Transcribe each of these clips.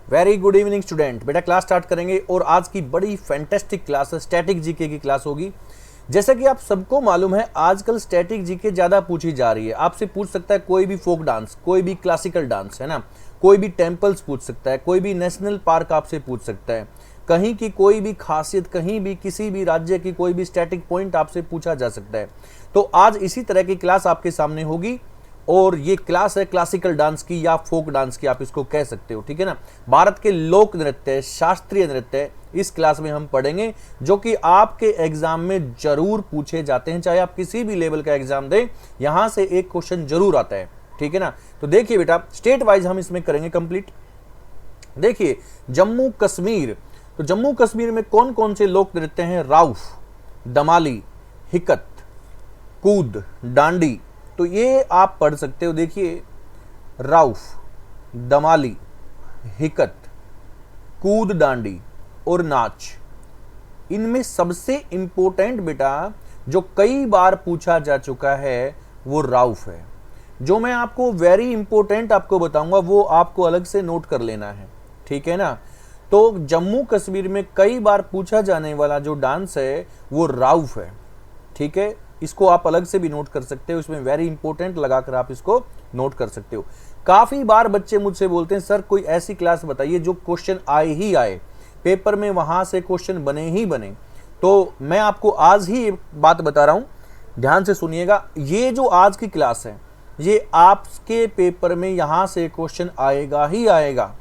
Very good evening student. बेटा class start करेंगे और आज की बड़ी फैंटेस्टिक क्लास है, स्टैटिक जीके की क्लास होगी। जैसा कि आप सबको मालूम है आजकल स्टैटिक जीके ज़्यादा पूछी जा रही है। आपसे पूछ सकता है कोई भी फोक डांस, कोई भी क्लासिकल डांस, है ना, कोई भी टेम्पल्स पूछ सकता है, कोई भी नेशनल पार्क आपसे पूछ सकता है, कहीं की कोई भी खासियत, कहीं भी किसी भी राज्य की कोई भी स्टैटिक पॉइंट आपसे पूछा जा सकता है। तो आज इसी तरह की क्लास आपके सामने होगी और ये क्लास है क्लासिकल डांस की या फोक डांस की, आप इसको कह सकते हो, ठीक है ना। भारत के लोक नृत्य, शास्त्रीय नृत्य इस क्लास में हम पढ़ेंगे, जो कि आपके एग्जाम में जरूर पूछे जाते हैं। चाहे आप किसी भी लेवल का एग्जाम दें, यहां से एक क्वेश्चन जरूर आता है, ठीक है ना। तो देखिए बेटा, स्टेट वाइज हम इसमें करेंगे कंप्लीट। देखिए जम्मू कश्मीर, तो जम्मू कश्मीर में कौन कौन से लोक नृत्य हैं? राउफ, दमाली, हिकत, कूद, डांडी। तो ये आप पढ़ सकते हो। देखिए राउफ, दमाली, हिकत, कूद, डांडी और नाच। इनमें सबसे इंपॉर्टेंट बेटा जो कई बार पूछा जा चुका है वो राउफ है। जो मैं आपको वेरी इंपॉर्टेंट आपको बताऊंगा वो आपको अलग से नोट कर लेना है, ठीक है ना। तो जम्मू कश्मीर में कई बार पूछा जाने वाला जो डांस है वो राउफ है, ठीक है। इसको आप अलग से भी नोट कर सकते हो, इसमें वेरी इंपॉर्टेंट लगाकर आप इसको नोट कर सकते हो। काफी बार बच्चे मुझसे बोलते हैं सर कोई ऐसी क्लास बताइए जो क्वेश्चन आए ही आए, पेपर में वहां से क्वेश्चन बने ही बने। तो मैं आपको आज ही एक बात बता रहा हूं, ध्यान से सुनिएगा। ये जो आज की क्लास है ये आपके पेपर में यहां से क्वेश्चन आएगा ही आएगा,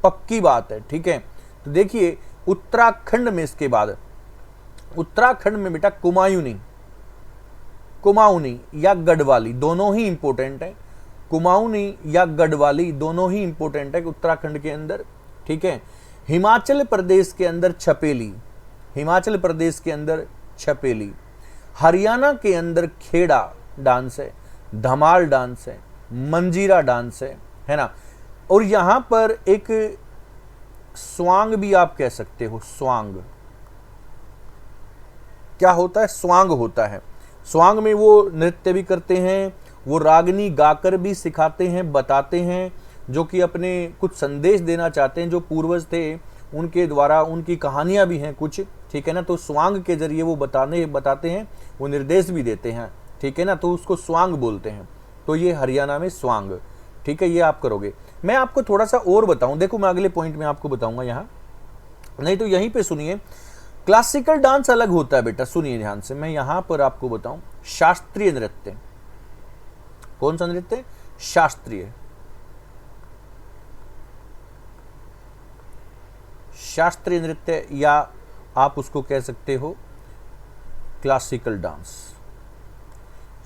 पक्की बात है, ठीक है। तो देखिए उत्तराखंड में, इसके बाद उत्तराखंड में बेटा कुमायूनी, कुमाऊनी या गढ़वाली दोनों ही इंपॉर्टेंट है। कुमाऊनी या गढ़वाली दोनों ही इंपॉर्टेंट है उत्तराखंड के अंदर, ठीक है। हिमाचल प्रदेश के अंदर छपेली, हिमाचल प्रदेश के अंदर छपेली। हरियाणा के अंदर खेड़ा डांस है, धमाल डांस है, मंजीरा डांस है ना। और यहां पर एक स्वांग भी आप कह सकते हो। स्वांग क्या होता है? स्वांग होता है। स्वांग में वो नृत्य भी करते हैं, वो रागनी गाकर भी सिखाते हैं, बताते हैं, जो कि अपने कुछ संदेश देना चाहते हैं। जो पूर्वज थे उनके द्वारा उनकी कहानियां भी हैं कुछ, ठीक है ना। तो स्वांग के जरिए वो बताते हैं, वो निर्देश भी देते हैं, ठीक है ना। तो उसको स्वांग बोलते हैं। तो ये हरियाणा में स्वांग, ठीक है, ये आप करोगे। मैं आपको थोड़ा सा और बताऊं, देखो मैं अगले पॉइंट में आपको बताऊंगा यहां, नहीं तो यहीं पे सुनिए। क्लासिकल डांस अलग होता है बेटा, सुनिए ध्यान से। मैं यहां पर आपको बताऊं शास्त्रीय नृत्य। कौन सा नृत्य? शास्त्रीय। शास्त्रीय नृत्य या आप उसको कह सकते हो क्लासिकल डांस।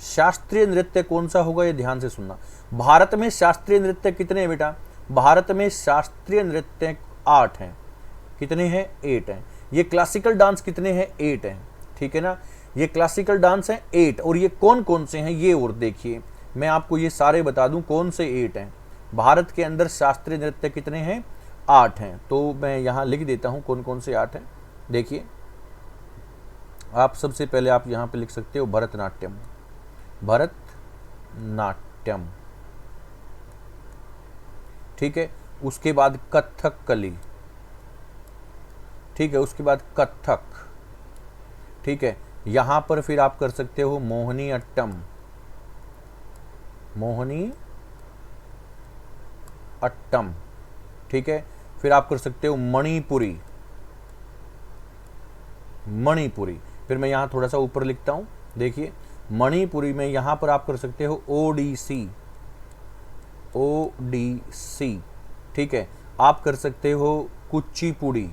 शास्त्रीय नृत्य कौन सा होगा ये ध्यान से सुनना। भारत में शास्त्रीय नृत्य कितने हैं बेटा? भारत में शास्त्रीय नृत्य 8 हैं। कितने हैं? 8 हैं। ये क्लासिकल डांस कितने हैं? 8 हैं, ठीक है ना। ये क्लासिकल डांस हैं 8। और ये कौन कौन से हैं ये और देखिए, मैं आपको ये सारे बता दूं कौन से 8 हैं। भारत के अंदर शास्त्रीय नृत्य कितने हैं? 8 हैं। तो मैं यहाँ लिख देता हूँ कौन कौन से 8 हैं। देखिए आप सबसे पहले आप यहाँ पे लिख सकते हो भरतनाट्यम, भरतनाट्यम, ठीक है। उसके बाद कथकली, ठीक है। उसके बाद कथक, ठीक है। यहां पर फिर आप कर सकते हो मोहिनी अट्टम, मोहिनी अट्टम, ठीक है। फिर आप कर सकते हो मणिपुरी, मणिपुरी। फिर मैं यहां थोड़ा सा ऊपर लिखता हूं, देखिए मणिपुरी में यहां पर आप कर सकते हो ओडिसी, ओडिसी, ठीक है। आप कर सकते हो कुचिपुड़ी,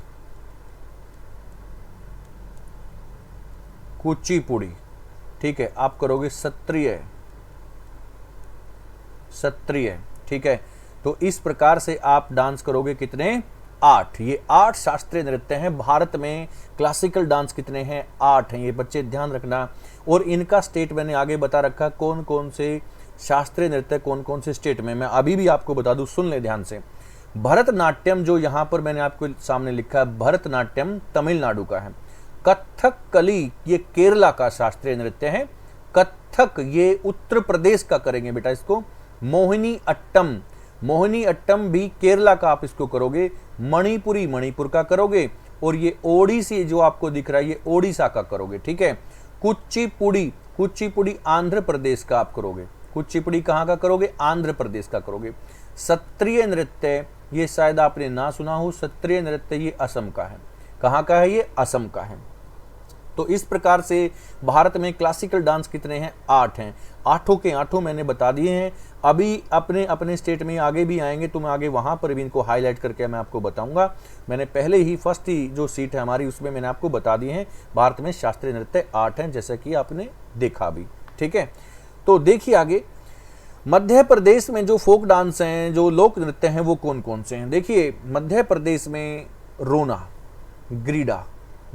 कुचिपुड़ी, ठीक है। आप करोगे सत्रिय, सत्रिय, ठीक है। तो इस प्रकार से आप डांस करोगे। कितने? 8। ये 8 शास्त्रीय नृत्य हैं। भारत में क्लासिकल डांस कितने हैं? 8 हैं। ये बच्चे ध्यान रखना। और इनका स्टेट मैंने आगे बता रखा, कौन कौन से शास्त्रीय नृत्य कौन कौन से स्टेट में। मैं अभी भी आपको बता दूं, सुन ले ध्यान से। भरतनाट्यम जो यहाँ पर मैंने आपको सामने लिखा है, भरतनाट्यम तमिलनाडु का है। कथकली ये केरला का शास्त्रीय नृत्य है। कथक ये उत्तर प्रदेश का करेंगे बेटा इसको। मोहिनी अट्टम मोहिनी अट्टम भी केरला का आप इसको करोगे, मणिपुरी मणिपुर का करोगे, और ये ओडिसी जो आपको दिख रहा है ये ओडिशा का करोगे, ठीक है। कुचिपुड़ी, कुचिपुड़ी आंध्र प्रदेश का आप करोगे, कुचिपुड़ी कहाँ का करोगे, आंध्र प्रदेश का करोगे। सत्रिय नृत्य ये शायद आपने ना सुना हो, सत्रिय नृत्य ये असम का है। कहाँ का है, ये असम का है। तो इस प्रकार से भारत में क्लासिकल डांस कितने हैं, 8 हैं। 8 के 8 मैंने बता दिए हैं। अभी अपने अपने स्टेट में आगे भी आएंगे तो मैं आगे वहां पर भी इनको हाईलाइट करके मैं आपको बताऊंगा। मैंने पहले ही फर्स्ट ही जो सीट है हमारी उसमें मैंने आपको बता दिए हैं, भारत में शास्त्रीय नृत्य 8 हैं, जैसा कि आपने देखा भी, ठीक है। तो देखिए आगे, मध्य प्रदेश में जो फोक डांस हैं, जो लोक नृत्य हैं, वो कौन कौन से हैं। देखिए मध्य प्रदेश में रोना, ग्रीडा,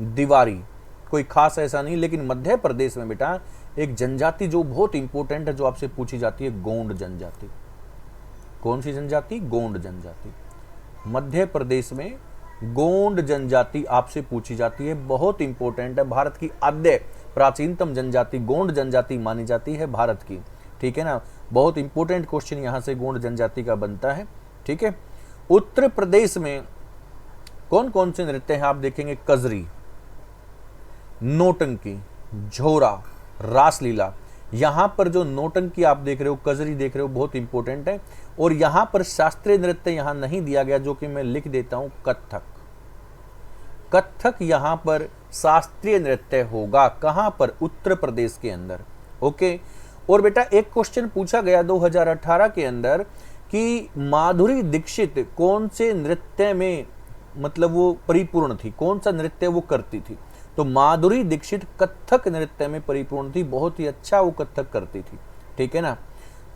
दिवारी, कोई खास ऐसा नहीं, लेकिन मध्य प्रदेश में बेटा एक जनजाति जो बहुत इंपॉर्टेंट है, जो आपसे पूछी जाती है, गोंड जनजाति। कौन सी जनजाति, गोंड जनजाति। मध्य प्रदेश में गोंड जनजाति आपसे पूछी जाती है, बहुत इंपॉर्टेंट है। भारत की आद्य प्राचीनतम जनजाति गोंड जनजाति मानी जाती है भारत की, ठीक है ना। बहुत इंपॉर्टेंट क्वेश्चन यहां से गोंड जनजाति का बनता है, ठीक है। उत्तर प्रदेश में कौन कौन से नृत्य हैं आप देखेंगे, कजरी, नौटंकी, झोरा, रासलीला। यहां पर जो नौटंकी आप देख रहे हो, कजरी देख रहे हो, बहुत इंपॉर्टेंट है। और यहां पर शास्त्रीय नृत्य यहां नहीं दिया गया, जो कि मैं लिख देता हूं, कथक। कथक यहां पर शास्त्रीय नृत्य होगा, कहां पर, उत्तर प्रदेश के अंदर, ओके। और बेटा एक क्वेश्चन पूछा गया 2018 के अंदर कि माधुरी दीक्षित कौन से नृत्य में मतलब वो परिपूर्ण थी, कौन सा नृत्य वो करती थी। तो माधुरी दीक्षित कथक नृत्य में परिपूर्ण थी, बहुत ही अच्छा वो कथक करती थी, ठीक है ना।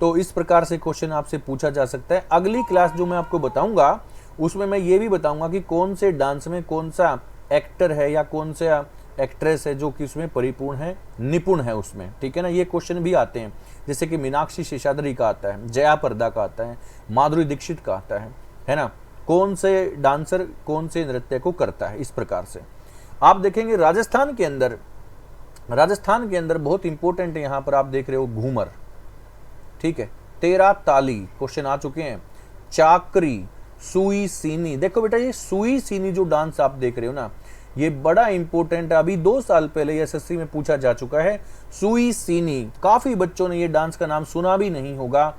तो इस प्रकार से क्वेश्चन आपसे पूछा जा सकता है। अगली क्लास जो मैं आपको बताऊंगा उसमें मैं ये भी बताऊंगा कि कौन से डांस में कौन सा एक्टर है या कौन सा एक्ट्रेस है जो कि उसमें परिपूर्ण है, निपुण है उसमें, ठीक है ना। ये क्वेश्चन भी आते हैं, जैसे कि मीनाक्षी शेषाद्री का आता है, जया प्रदा का आता है, माधुरी दीक्षित का आता है ना। कौन से डांसर कौन से नृत्य को करता है, इस प्रकार से आप देखेंगे। राजस्थान के अंदर बहुत इंपॉर्टेंट है, यहां पर आप देख रहे हो घूमर, ठीक है। 13 ताली क्वेश्चन आ चुके हैं, चाकरी, सुई सीनी। देखो बेटा ये सुई सीनी जो डांस आप देख रहे हो ना, ये बड़ा इंपॉर्टेंट है। अभी 2 साल पहले एसएससी में पूछा जा चुका है, सुई सीनी। काफी बच्चों ने ये डांस का नाम सुना भी नहीं होगा,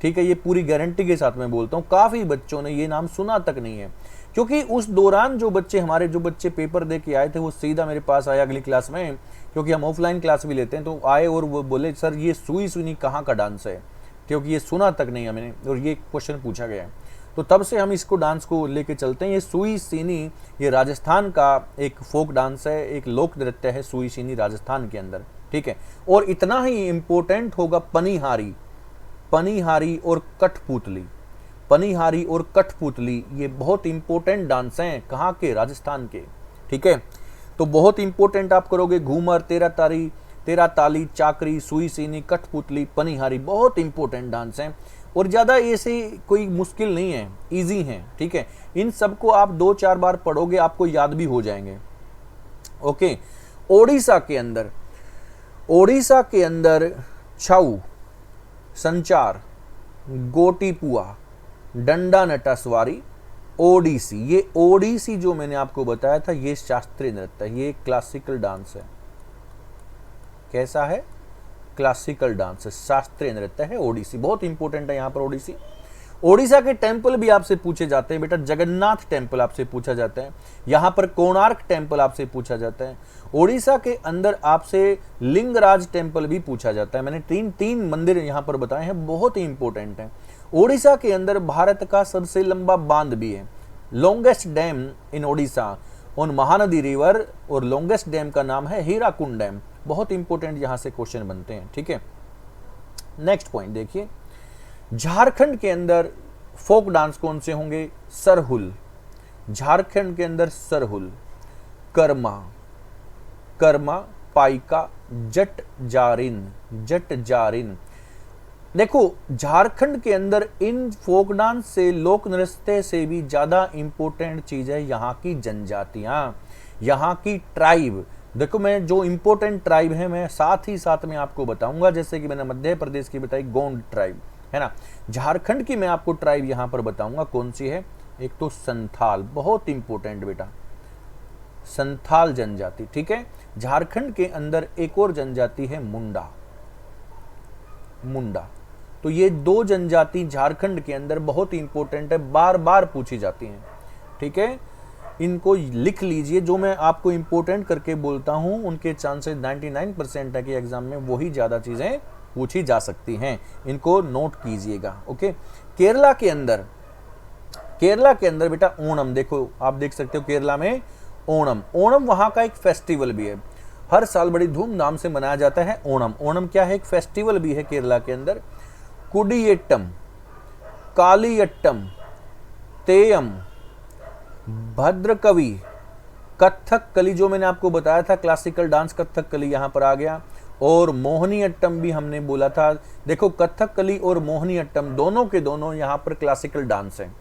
ठीक है। ये पूरी गारंटी के साथ मैं बोलता हूँ, काफी बच्चों ने ये नाम सुना तक नहीं है, क्योंकि उस दौरान जो बच्चे पेपर दे के आए थे वो सीधा मेरे पास आए अगली क्लास में, क्योंकि हम ऑफलाइन क्लास भी लेते हैं। तो आए और वो बोले सर ये सुई सुनी कहाँ का डांस है, क्योंकि ये सुना तक नहीं हमने, और ये क्वेश्चन पूछा गया है। तो तब से हम इसको डांस को लेके चलते हैं। ये सुई सीनी ये राजस्थान का एक फोक डांस है, एक लोक नृत्य है सुई सीनी राजस्थान के अंदर, ठीक है। और इतना ही इंपॉर्टेंट होगा पनिहारी, पनिहारी और कठपुतली। पनिहारी और कठपुतली ये बहुत इंपॉर्टेंट डांस हैं, कहाँ के, राजस्थान के, ठीक है। तो बहुत इंपॉर्टेंट आप करोगे, घूमर, 13 ताली, चाकरी, सुई सीनी, कठपुतली, पनिहारी, बहुत इंपॉर्टेंट डांस हैं। और ज़्यादा ऐसे कोई मुश्किल नहीं है, इजी हैं, ठीक है। इन सबको आप 2-4 बार पढ़ोगे आपको याद भी हो जाएंगे, ओके। ओडिशा के अंदर छऊ, संचार, गोटीपुआ, डंडा नटासवारी, ओडिसी। ये ओडिसी जो मैंने आपको बताया था ये शास्त्रीय नृत्य है, ये क्लासिकल डांस है। कैसा है, क्लासिकल डांस है, शास्त्रीय नृत्य है ओडिसी, बहुत इंपॉर्टेंट है यहाँ पर ओडिसी। ओडिशा के टेंपल भी आपसे पूछे जाते हैं बेटा, जगन्नाथ टेंपल आपसे पूछा जाता है, यहाँ पर कोणार्क टेंपल आपसे पूछा जाता है। ओडिशा के अंदर आपसे लिंगराज टेंपल भी पूछा जाता है। मैंने तीन मंदिर यहाँ पर बताए हैं, बहुत ही इंपॉर्टेंट है। ओडिशा के अंदर भारत का सबसे लंबा बांध भी है, longest dam in Odisha on Mahanadi river, और लॉन्गेस्ट डैम का नाम है हीराकुंड डैम। बहुत इंपॉर्टेंट यहां से क्वेश्चन बनते हैं, ठीक है। नेक्स्ट पॉइंट देखिए, झारखंड के अंदर फोक डांस कौन से होंगे, सरहुल, झारखंड के अंदर सरहुल, कर्मा, पाइका, जट जारिन। देखो झारखंड के अंदर इन फोक डांस से, लोक नृत्य से भी ज्यादा इंपॉर्टेंट चीज है यहाँ की जनजातियां, यहाँ की ट्राइब। देखो मैं जो इंपॉर्टेंट ट्राइब है मैं साथ ही साथ में आपको बताऊंगा, जैसे कि मैंने मध्य प्रदेश की बताई गोंड ट्राइब, है ना। झारखंड की मैं आपको ट्राइब यहां पर बताऊंगा कौन सी है। एक तो संथाल, बहुत इंपॉर्टेंट बेटा, संथाल जनजाति, ठीक है। झारखंड के अंदर एक और जनजाति है मुंडा, मुंडा। तो ये दो जनजाति झारखंड के अंदर बहुत इंपॉर्टेंट है, बार बार पूछी जाती हैं, ठीक है। इनको लिख लीजिए, जो मैं आपको इंपॉर्टेंट करके बोलता हूं उनके चांसेस 99% है कि एग्जाम में वही ज्यादा चीजें पूछी जा सकती हैं, इनको नोट कीजिएगा। ओके, केरला के अंदर, केरला के अंदर बेटा ओणम, देखो आप देख सकते हो केरला में ओणम, ओणम वहां का एक फेस्टिवल भी है, हर साल बड़ी धूमधाम से मनाया जाता है ओणम। ओणम क्या है, एक फेस्टिवल भी है केरला के अंदर। कुडियट्टम, कालियट्टम, तेयम, भद्रकवि, कथक कली, जो मैंने आपको बताया था क्लासिकल डांस कथक कली यहां पर आ गया, और मोहिनी अट्टम भी हमने बोला था। देखो कथक कली और मोहिनी अट्टम दोनों के दोनों यहां पर क्लासिकल डांस है।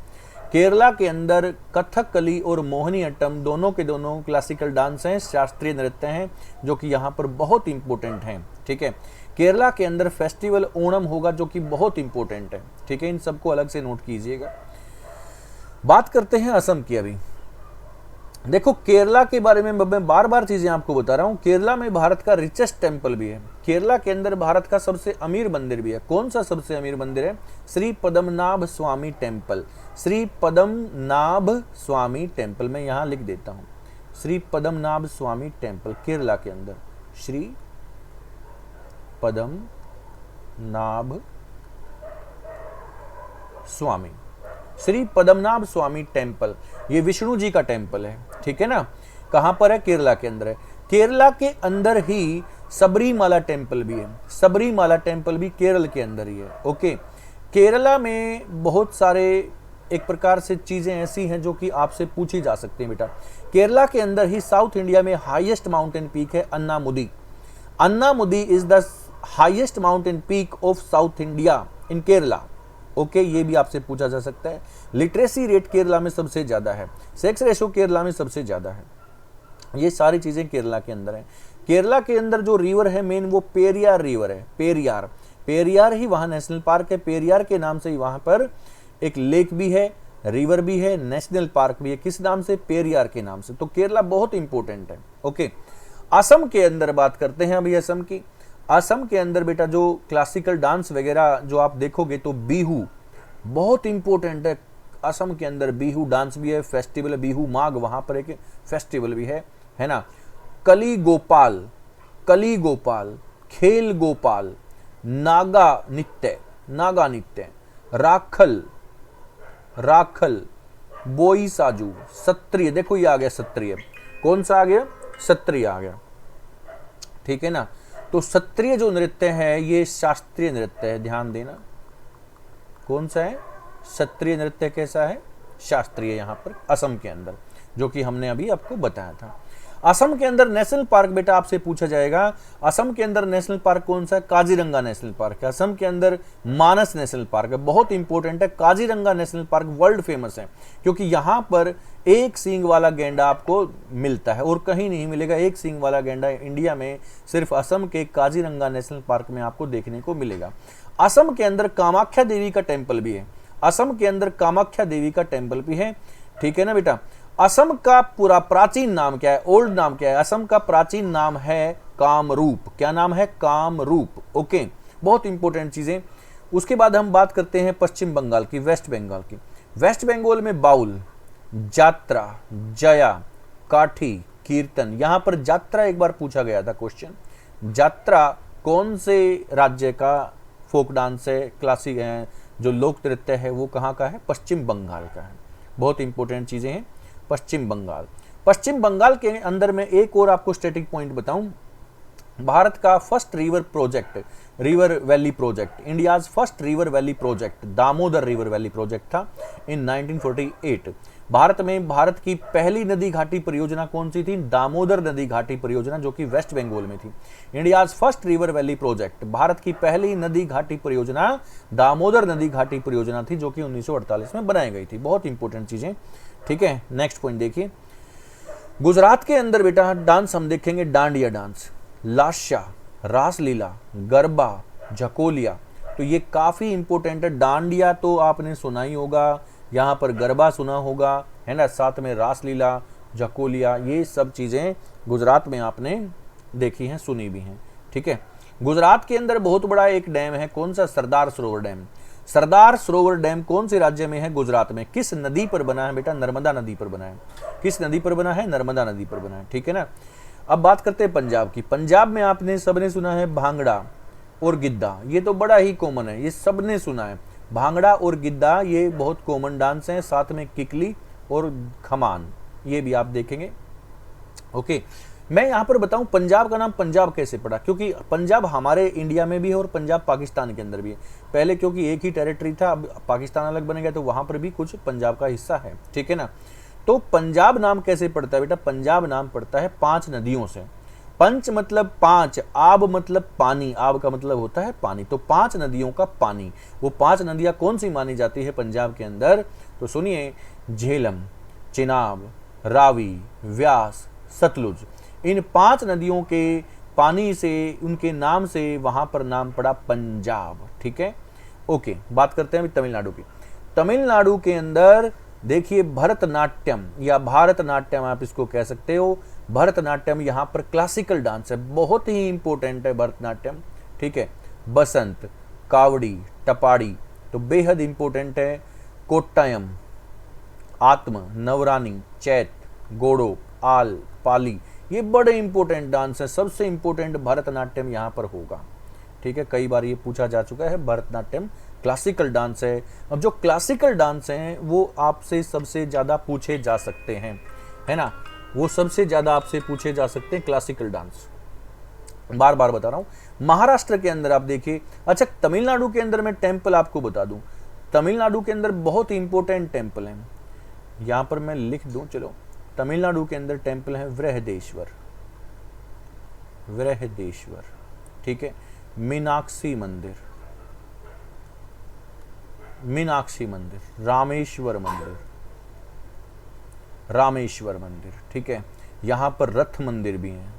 केरला के अंदर कथक कली और मोहिनी अट्टम दोनों के दोनों क्लासिकल डांस हैं, शास्त्रीय नृत्य हैं, जो कि यहाँ पर बहुत इंपॉर्टेंट हैं, ठीक है। केरला के अंदर फेस्टिवल ओणम होगा जो कि बहुत इंपॉर्टेंट है, ठीक है। इन सबको अलग से नोट कीजिएगा। बात करते हैं असम की। अभी देखो केरला के बारे में मैं बार बार चीजें आपको बता रहा हूं। केरला में भारत का रिचेस्ट टेम्पल भी है, केरला के अंदर भारत का सबसे अमीर मंदिर भी है। कौन सा सबसे अमीर मंदिर है? श्री पद्मनाभ स्वामी टेम्पल, श्री पद्मनाभ स्वामी टेम्पल, मैं यहां लिख देता हूं, श्री पद्मनाभ स्वामी टेम्पल केरला के अंदर, श्री पद्मनाभ स्वामी, श्री पद्मनाभ स्वामी टेम्पल, ये विष्णु जी का टेम्पल है, ठीक है ना। कहां पर है? केरला के अंदर है। केरला के अंदर ही सबरीमाला टेम्पल भी है, सबरीमाला टेम्पल भी केरल के अंदर ही है। ओके, केरला में बहुत सारे एक प्रकार से चीजें ऐसी हैं जो कि आपसे पूछी जा सकती हैं बेटा। केरला के अंदर ही साउथ इंडिया में हाईएस्ट माउंटेन पीक है Anamudi. Anamudi is the highest mountain peak of South India in Kerala. Okay, ये भी आपसे पूछा जा सकता है। लिटरेसी रेट केरला में सबसे ज्यादा है, सेक्स रेशो केरला में सबसे ज्यादा है। ये सारी चीजें केरला के अंदर है। केरला के अंदर जो रिवर है मेन वो पेरियार रिवर है, पेरियार, पेरियार ही वहां नेशनल पार्क है। पेरियार के नाम से ही वहां पर एक लेक भी है, रिवर भी है, नेशनल पार्क भी है। किस नाम से? पेरियार के नाम से। तो केरला बहुत इंपॉर्टेंट है। ओके, असम के अंदर बात करते हैं अभी असम की। असम के अंदर बेटा जो क्लासिकल डांस वगैरह जो आप देखोगे तो बिहू बहुत इंपॉर्टेंट है। असम के अंदर बिहू डांस भी है, फेस्टिवल बिहू माघ वहां पर एक फेस्टिवल भी है ना। कली गोपाल, कली गोपाल, खेल गोपाल, नागा नृत्य, नागा नृत्य, राखल, राखल, बोई साजू, सत्रिय, देखो ये आ गया सत्रिय। कौन सा आ गया? सत्रिय आ गया, ठीक है ना। तो सत्रिय जो नृत्य है ये शास्त्रीय नृत्य है, ध्यान देना। कौन सा है? सत्रिय नृत्य कैसा है? शास्त्रीय, यहां पर असम के अंदर, जो कि हमने अभी आपको बताया था। असम के अंदर नेशनल पार्क बेटा आपसे पूछा जाएगा। असम के अंदर नेशनल पार्क कौन सा है? काजीरंगा नेशनल पार्क है। असम के अंदर मानस नेशनल पार्क है, बहुत इंपॉर्टेंट है। Kaziranga national park world famous है क्योंकि यहां पर एक सींग वाला गेंडा आपको मिलता है और कहीं नहीं मिलेगा। एक सींग वाला गेंडा इंडिया में सिर्फ असम के काजीरंगा नेशनल पार्क में आपको देखने को मिलेगा। असम के अंदर कामाख्या देवी का टेम्पल भी है, असम के अंदर कामाख्या देवी का टेम्पल भी है, ठीक है ना बेटा। असम का पूरा प्राचीन नाम क्या है? ओल्ड नाम क्या है? असम का प्राचीन नाम है कामरूप। क्या नाम है? कामरूप। ओके, बहुत इंपॉर्टेंट चीजें। उसके बाद हम बात करते हैं पश्चिम बंगाल की, वेस्ट बंगाल की। वेस्ट बंगाल में बाउल, जात्रा, जया, काठी, कीर्तन। यहां पर जात्रा एक बार पूछा गया था क्वेश्चन। जात्रा कौन से राज्य का फोक डांस है, क्लासिक है, जो लोक नृत्य है, वो कहाँ का है? पश्चिम बंगाल का है। बहुत इंपॉर्टेंट चीजें हैं। पश्चिम बंगाल, पश्चिम बंगाल के अंदर में एक और आपको स्टैटिक पॉइंट बताऊं। भारत का first river project, river valley project, India's first river valley project, Damodar river valley project था इन 1948। भारत में भारत की पहली नदी घाटी परियोजना कौन सी थी? दामोदर नदी घाटी परियोजना, जो कि वेस्ट बंगाल में थी। India's first river valley project, Bharat की पहली नदी घाटी परियोजना दामोदर नदी घाटी परियोजना थी, जो कि 1948 में बनाई गई थी। बहुत इंपॉर्टेंट चीजें, ठीक है। नेक्स्ट पॉइंट देखिए, गुजरात के अंदर बेटा डांस हम देखेंगे, डांडिया डांस, लाशा, रासलीला, गरबा, झकोलिया, तो ये काफ़ी इंपॉर्टेंट है। डांडिया तो आपने सुना ही होगा, यहाँ पर गरबा सुना होगा, है ना, साथ में रासलीला, जकोलिया, ये सब चीज़ें गुजरात में आपने देखी हैं, सुनी भी हैं। ठीक है, गुजरात के अंदर बहुत बड़ा एक डैम है, कौन सा? सरदार सरोवर डैम। सरदार सरोवर डैम कौन से राज्य में है? गुजरात में। किस नदी पर बना है बेटा? नर्मदा नदी पर बना है। किस नदी पर बना है? नर्मदा नदी पर बना है। ठीक है ना। अब बात करते हैं पंजाब की। पंजाब में आपने सबने सुना है भांगड़ा और गिद्धा, ये तो बड़ा ही कॉमन है, ये सबने सुना है। भांगड़ा और गिद्धा ये बहुत कॉमन डांस हैं, साथ में किकली और खमान, ये भी आप देखेंगे। ओके, मैं यहाँ पर बताऊं पंजाब का नाम पंजाब कैसे पड़ा, क्योंकि पंजाब हमारे इंडिया में भी है और पंजाब पाकिस्तान के अंदर भी है। पहले क्योंकि एक ही टेरिटरी था, अब पाकिस्तान अलग बन गया तो वहां पर भी कुछ पंजाब का हिस्सा है। ठीक है ना। तो पंजाब नाम कैसे पड़ता है बेटा? पंजाब नाम पड़ता है 5 नदियों से। पंच मतलब 5, आब मतलब पानी, आब का मतलब होता है पानी, तो 5 नदियों का पानी। वो 5 नदियां कौन सी मानी जाती है पंजाब के अंदर? तो सुनिए, झेलम, चिनाब, रावी, व्यास, सतलुज, इन 5 नदियों के पानी से, उनके नाम से वहां पर नाम पड़ा पंजाब। ठीक है, ओके। बात करते हैं अभी तमिलनाडु की। तमिलनाडु के अंदर देखिए भरतनाट्यम या भारतनाट्यम आप इसको कह सकते हो। भरतनाट्यम यहाँ पर क्लासिकल डांस है, बहुत ही इंपॉर्टेंट है भरतनाट्यम। ठीक है, बसंत, कावड़ी, टपाड़ी तो बेहद इंपॉर्टेंट है। कोट्टायम, आत्म, नवरानी, चैत, गोड़ो, आल, पाली, ये बड़े इंपॉर्टेंट डांस है। सबसे इंपॉर्टेंट भरतनाट्यम यहाँ पर होगा। ठीक है, कई बार ये पूछा जा चुका है। भरतनाट्यम क्लासिकल डांस है। अब जो क्लासिकल डांस हैं वो आपसे सबसे ज्यादा पूछे जा सकते हैं, है ना, वो सबसे ज्यादा आपसे पूछे जा सकते हैं क्लासिकल डांस। बार बार बता रहा हूं। महाराष्ट्र के अंदर आप देखिए, अच्छा तमिलनाडु के अंदर मैं टेम्पल आपको बता दूं, तमिलनाडु के अंदर बहुत इंपॉर्टेंट टेम्पल है, यहां पर मैं लिख दूं, चलो। तमिलनाडु के अंदर टेम्पल है वृहदेश्वर, वृहदेश्वर, ठीक है, मीनाक्षी मंदिर, मीनाक्षी मंदिर, रामेश्वर मंदिर, रामेश्वर मंदिर, ठीक है। यहां पर रथ मंदिर भी है,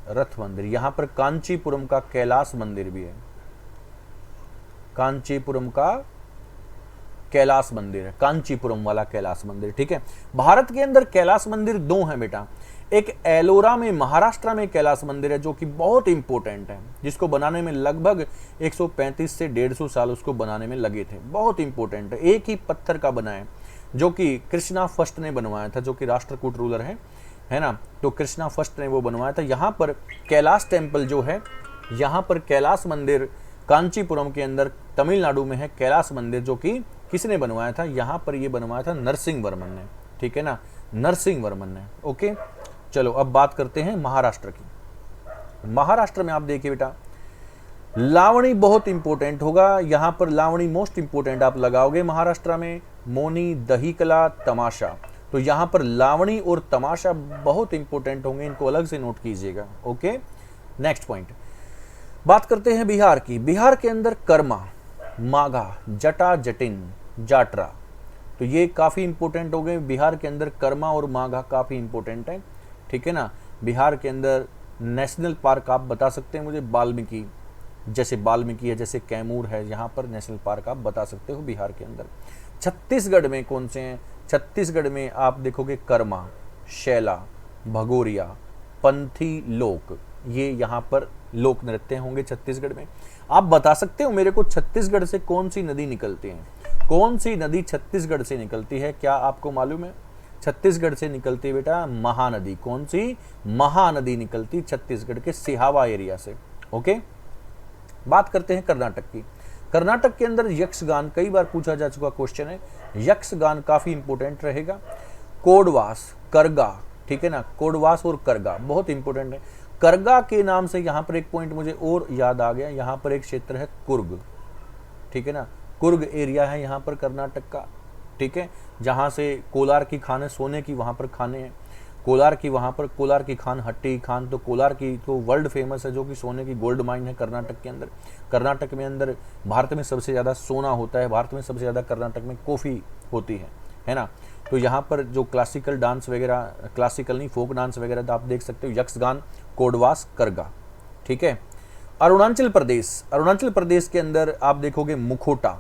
रथ मंदिर। यहां पर कांचीपुरम का कैलाश मंदिर भी है, कांचीपुरम का कैलाश मंदिर है, कांचीपुरम वाला कैलाश मंदिर। ठीक है, भारत के अंदर कैलाश मंदिर 2 हैं बेटा। एक एलोरा में महाराष्ट्र में कैलाश मंदिर है जो कि बहुत इंपॉर्टेंट है, जिसको बनाने में लगभग 135 से 150 साल उसको बनाने में लगे थे। बहुत इंपॉर्टेंट है, एक ही पत्थर का बना है, जो कि कृष्णा फर्स्ट ने बनवाया था, जो कि राष्ट्रकूट रूलर है ना। तो कृष्णा फर्स्ट ने वो बनवाया था। यहाँ पर कैलाश टेम्पल जो है, यहाँ पर कैलाश मंदिर कांचीपुरम के अंदर तमिलनाडु में है कैलाश मंदिर, जो कि किसने बनवाया था? यहाँ पर ये बनवाया था नरसिंह वर्मन ने, ठीक है ना, नरसिंह वर्मन ने। ओके, चलो अब बात करते हैं महाराष्ट्र की। महाराष्ट्र में आप देखिए बेटा, लावणी बहुत इंपॉर्टेंट होगा। यहाँ पर लावणी मोस्ट इंपॉर्टेंट आप लगाओगे महाराष्ट्र में। मोनी, दही कला, तमाशा, तो यहाँ पर लावणी और तमाशा बहुत इंपॉर्टेंट होंगे, इनको अलग से नोट कीजिएगा। ओके, नेक्स्ट पॉइंट बात करते हैं बिहार की। बिहार के अंदर कर्मा, माघा, जटा, जटिन, जाटरा, तो ये काफ़ी इंपॉर्टेंट हो गए। बिहार के अंदर कर्मा और माघा काफ़ी इंपॉर्टेंट है, ठीक है ना। बिहार के अंदर नेशनल पार्क आप बता सकते हैं मुझे, वाल्मीकि, जैसे वाल्मीकि है, जैसे कैमूर है, यहाँ पर नेशनल पार्क आप बता सकते हो बिहार के अंदर। छत्तीसगढ़ में कौन से हैं? छत्तीसगढ़ में आप देखोगे कर्मा, शैला, भगोरिया, पंथी लोक, ये यहाँ पर लोक नृत्य होंगे छत्तीसगढ़ में। आप बता सकते हो मेरे को छत्तीसगढ़ से कौन सी नदी निकलती है? कौन सी नदी छत्तीसगढ़ से निकलती है, क्या आपको मालूम है? छत्तीसगढ़ से निकलती है बेटा महानदी। कौन सी? महानदी निकलती छत्तीसगढ़ के सिहावा एरिया से। ओके, बात करते हैं कर्नाटक की। कर्नाटक के अंदर यक्षगान, कई बार पूछा जा चुका क्वेश्चन है, यक्षगान काफी इंपोर्टेंट रहेगा। कोडवास, करगा, ठीक है ना, कोडवास और करगा बहुत इंपोर्टेंट है। करगा के नाम से यहाँ पर एक पॉइंट मुझे और याद आ गया, यहाँ पर एक क्षेत्र है कुर्ग, ठीक है ना, कुर्ग एरिया है यहाँ पर कर्नाटक का, ठीक है, जहाँ से कोलार की खान है, सोने की वहाँ पर खाने हैं। कोलार की, वहाँ पर कोलार की खान, हट्टी खान, तो कोलार की तो वर्ल्ड फेमस है, जो कि सोने की गोल्ड माइन है कर्नाटक के अंदर। कर्नाटक में अंदर भारत में सबसे ज़्यादा सोना होता है, भारत में सबसे ज़्यादा कर्नाटक में कॉफ़ी होती है ना। तो यहाँ पर जो क्लासिकल डांस वगैरह, क्लासिकल नहीं फोक डांस वगैरह, तो आप देख सकते हो यक्षगान, कोडवास, करगा, ठीक है। अरुणाचल प्रदेश, अरुणाचल प्रदेश के अंदर आप देखोगे मुखोटा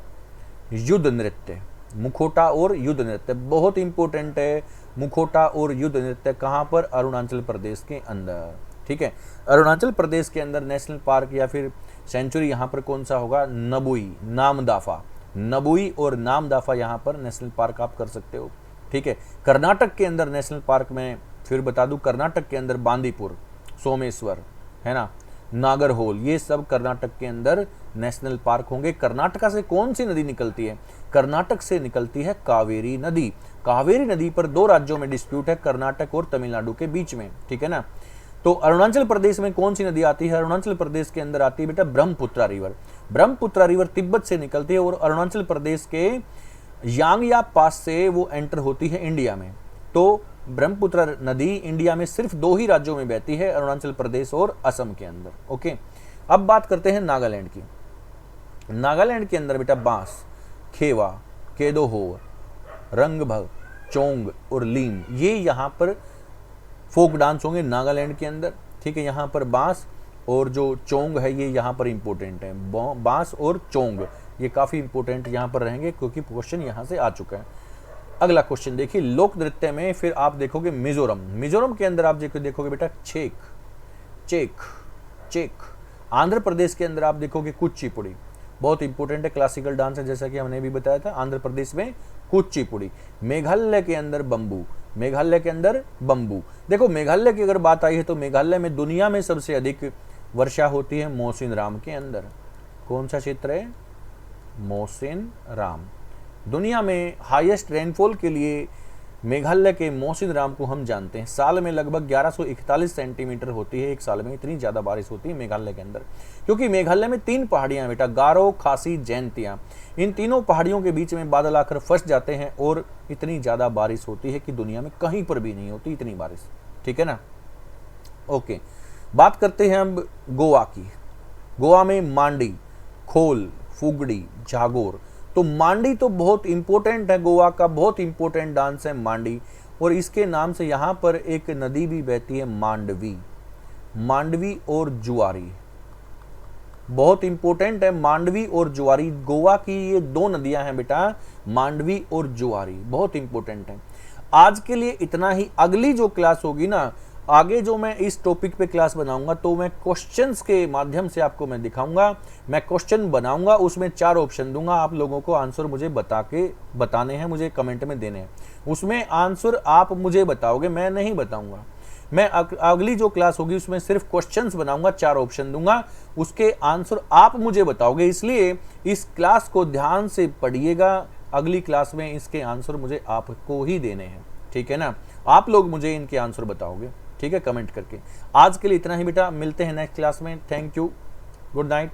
युद्ध नृत्य, मुखोटा और युद्ध नृत्य बहुत इंपॉर्टेंट है। मुखोटा और युद्ध नृत्य कहाँ पर? अरुणाचल प्रदेश के अंदर, ठीक है। अरुणाचल प्रदेश के अंदर नेशनल पार्क या फिर सेंचुरी यहाँ पर कौन सा होगा? नबुई, नामदाफा, नबुई और नामदाफा यहाँ पर नेशनल पार्क आप कर सकते हो, ठीक है। कर्नाटक के अंदर नेशनल पार्क में फिर बता दूं, कर्नाटक के अंदर बांदीपुर, सोमेश्वर, है ना, नागरहोल, ये सब कर्नाटक के अंदर नेशनल पार्क होंगे। कर्नाटका से कौन सी नदी निकलती है? कर्नाटक से निकलती है कावेरी नदी। कावेरी नदी पर दो राज्यों में डिस्प्यूट है, कर्नाटक और तमिलनाडु के बीच में, ठीक है ना। तो अरुणाचल प्रदेश में कौन सी नदी आती है? अरुणाचल प्रदेश के अंदर आती है बेटा ब्रह्मपुत्रा रिवर। ब्रह्मपुत्रा रिवर तिब्बत से निकलती है और अरुणाचल प्रदेश के यांगया पास से वो एंटर होती है इंडिया में। तो ब्रह्मपुत्र नदी इंडिया में सिर्फ दो ही राज्यों में बहती है, अरुणाचल प्रदेश और असम के अंदर, ओके। अब बात करते हैं नागालैंड की। नागालैंड के अंदर बेटा बांस, खेवा, केदोहोर, रंगभग, चोंग और लीम, ये यहाँ पर फोक डांस होंगे नागालैंड के अंदर, ठीक है। यहाँ पर बांस और जो चोंग है ये यहाँ पर इंपॉर्टेंट है, बांस और चोंग ये काफ़ी इंपॉर्टेंट यहाँ पर रहेंगे क्योंकि क्वेश्चन यहाँ से आ चुका है। अगला क्वेश्चन देखिए, लोक नृत्य में फिर आप देखोगे मिजोरम। मिजोरम के अंदर आप देखोगे बेटा check, check, check. Andhra Pradesh के अंदर आप देखोगे कुचिपुड़ी, बहुत इंपॉर्टेंट है, क्लासिकल डांस है जैसा कि हमने भी बताया था। आंध्र प्रदेश में कुचिपुड़ी। मेघालय के अंदर बम्बू, मेघालय के अंदर बम्बू। देखो मेघालय की अगर बात आई है तो मेघालय में दुनिया में सबसे अधिक वर्षा होती है मौसिनराम के अंदर। कौन सा क्षेत्र है? मौसिनराम। दुनिया में हाईएस्ट रेनफॉल के लिए मेघालय के मौसिनराम को हम जानते हैं। साल में लगभग 1141 सेंटीमीटर होती है, एक साल में इतनी ज़्यादा बारिश होती है मेघालय के अंदर, क्योंकि मेघालय में 3 पहाड़ियाँ बेटा, गारो, खासी, जैंतिया। इन तीनों पहाड़ियों के बीच में बादल आकर फंस जाते हैं और इतनी ज़्यादा बारिश होती है कि दुनिया में कहीं पर भी नहीं होती इतनी बारिश, ठीक है ना। ओके, बात करते हैं अब गोवा की। गोवा में मांडी, खोल, फुगड़ी, जागोर। तो मांडी तो बहुत इंपॉर्टेंट है, गोवा का बहुत इंपॉर्टेंट डांस है मांडी, और इसके नाम से यहाँ पर एक नदी भी बहती है मांडवी। मांडवी और जुआरी बहुत इंपॉर्टेंट है, मांडवी और जुआरी। गोवा की ये 2 नदियां हैं बेटा, मांडवी और जुआरी, बहुत इंपॉर्टेंट है। आज के लिए इतना ही। अगली जो क्लास होगी ना, आगे जो मैं इस टॉपिक पे क्लास बनाऊंगा तो मैं क्वेश्चंस के माध्यम से आपको मैं दिखाऊंगा। मैं क्वेश्चन बनाऊंगा, उसमें 4 ऑप्शन दूंगा, आप लोगों को आंसर मुझे बताने हैं, मुझे कमेंट में देने हैं। उसमें आंसर आप मुझे बताओगे, मैं नहीं बताऊंगा। मैं अगली जो क्लास होगी उसमें सिर्फ क्वेश्चंस बनाऊंगा, 4 ऑप्शन दूंगा, उसके आंसर आप मुझे बताओगे। इसलिए इस क्लास को ध्यान से पढ़िएगा, अगली क्लास में इसके आंसर मुझे आपको ही देने हैं, ठीक है ना। आप लोग मुझे इनके आंसर बताओगे, ठीक है, कमेंट करके। आज के लिए इतना ही बेटा, मिलते हैं नेक्स्ट क्लास में। Thank you, good night.